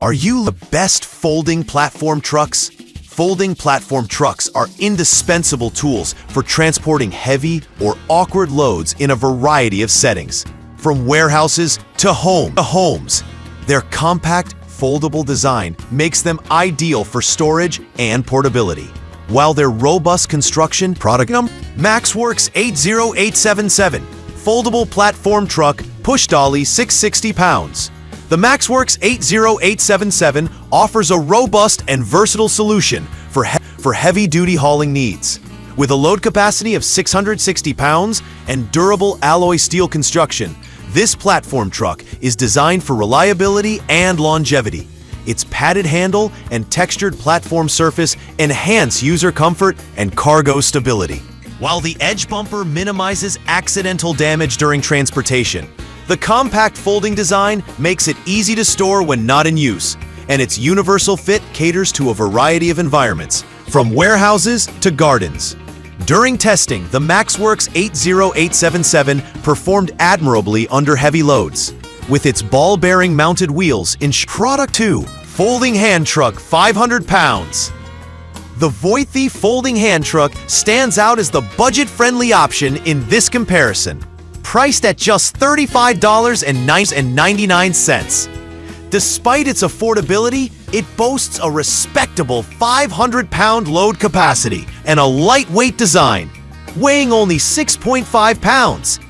Are you the best folding platform trucks? Folding platform trucks are indispensable tools for transporting heavy or awkward loads in a variety of settings. From warehouses to homes, their compact, foldable design makes them ideal for storage and portability. While their robust construction, product number Maxworks 80877, foldable platform truck, push dolly 660 pounds. The Maxworks 80877 offers a robust and versatile solution for heavy-duty hauling needs. With a load capacity of 660 pounds and durable alloy steel construction, this platform truck is designed for reliability and longevity. Its padded handle and textured platform surface enhance user comfort and cargo stability. While the edge bumper minimizes accidental damage during transportation, the compact folding design makes it easy to store when not in use, and its universal fit caters to a variety of environments, from warehouses to gardens. During testing, the Maxworks 80877 performed admirably under heavy loads. With its ball-bearing mounted wheels in Product 2, folding hand truck 500 pounds. The Voithe folding hand truck stands out as the budget-friendly option in this comparison, priced at just $35.99. Despite its affordability, it boasts a respectable 500-pound load capacity and a lightweight design, weighing only 6.5 pounds.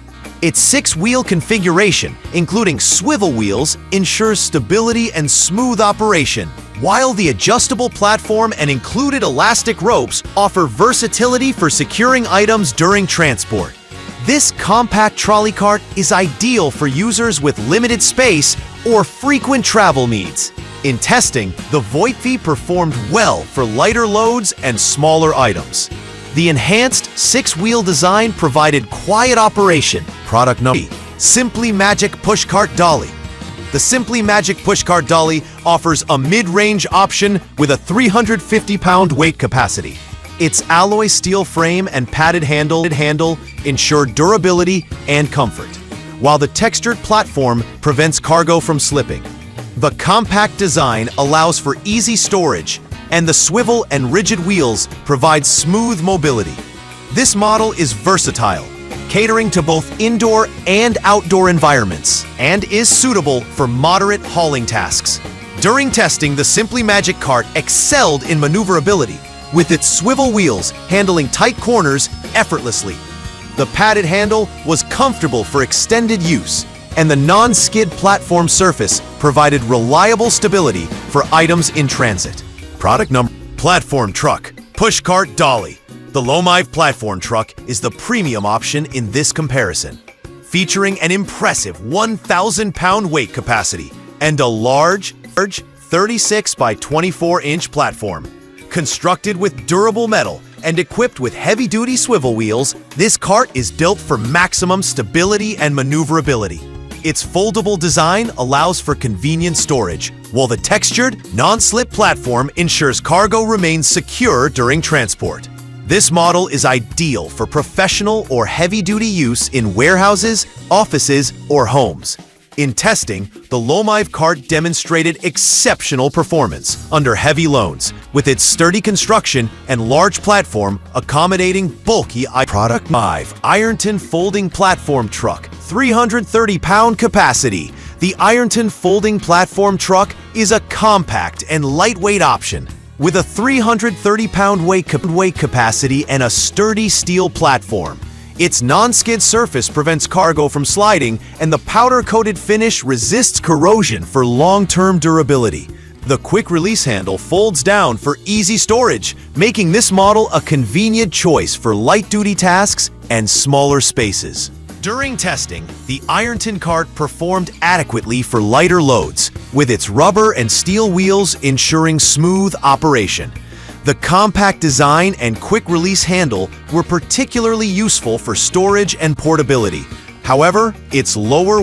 Its six-wheel configuration, including swivel wheels, ensures stability and smooth operation, while the adjustable platform and included elastic ropes offer versatility for securing items during transport. This compact trolley cart is ideal for users with limited space or frequent travel needs. In testing, the Voithe performed well for lighter loads and smaller items. The enhanced six-wheel design provided quiet operation. Product number Simply Magic Pushcart Dolly. The Simply Magic Pushcart Dolly offers a mid-range option with a 350-pound weight capacity. Its alloy steel frame and padded handle ensure durability and comfort, while the textured platform prevents cargo from slipping. The compact design allows for easy storage, and the swivel and rigid wheels provide smooth mobility. This model is versatile, catering to both indoor and outdoor environments, and is suitable for moderate hauling tasks. During testing, the Simply Magic cart excelled in maneuverability, with its swivel wheels handling tight corners effortlessly. The padded handle was comfortable for extended use, and the non-skid platform surface provided reliable stability for items in transit. Product number Platform Truck Pushcart Dolly. The Lomive platform truck is the premium option in this comparison, featuring an impressive 1,000-pound weight capacity and a large 36 by 24-inch platform. Constructed with durable metal and equipped with heavy-duty swivel wheels, this cart is built for maximum stability and maneuverability. Its foldable design allows for convenient storage, while the textured, non-slip platform ensures cargo remains secure during transport. This model is ideal for professional or heavy-duty use in warehouses, offices, or homes. In testing, the Lomive cart demonstrated exceptional performance under heavy loads, with its sturdy construction and large platform accommodating bulky Product 5 Ironton Folding Platform Truck, 330-pound capacity. The Ironton Folding Platform Truck is a compact and lightweight option, with a 330-pound weight capacity and a sturdy steel platform. Its non-skid surface prevents cargo from sliding, and the powder-coated finish resists corrosion for long-term durability. The quick-release handle folds down for easy storage, making this model a convenient choice for light-duty tasks and smaller spaces. During testing, the Ironton cart performed adequately for lighter loads, with its rubber and steel wheels ensuring smooth operation. The compact design and quick-release handle were particularly useful for storage and portability. However, its lower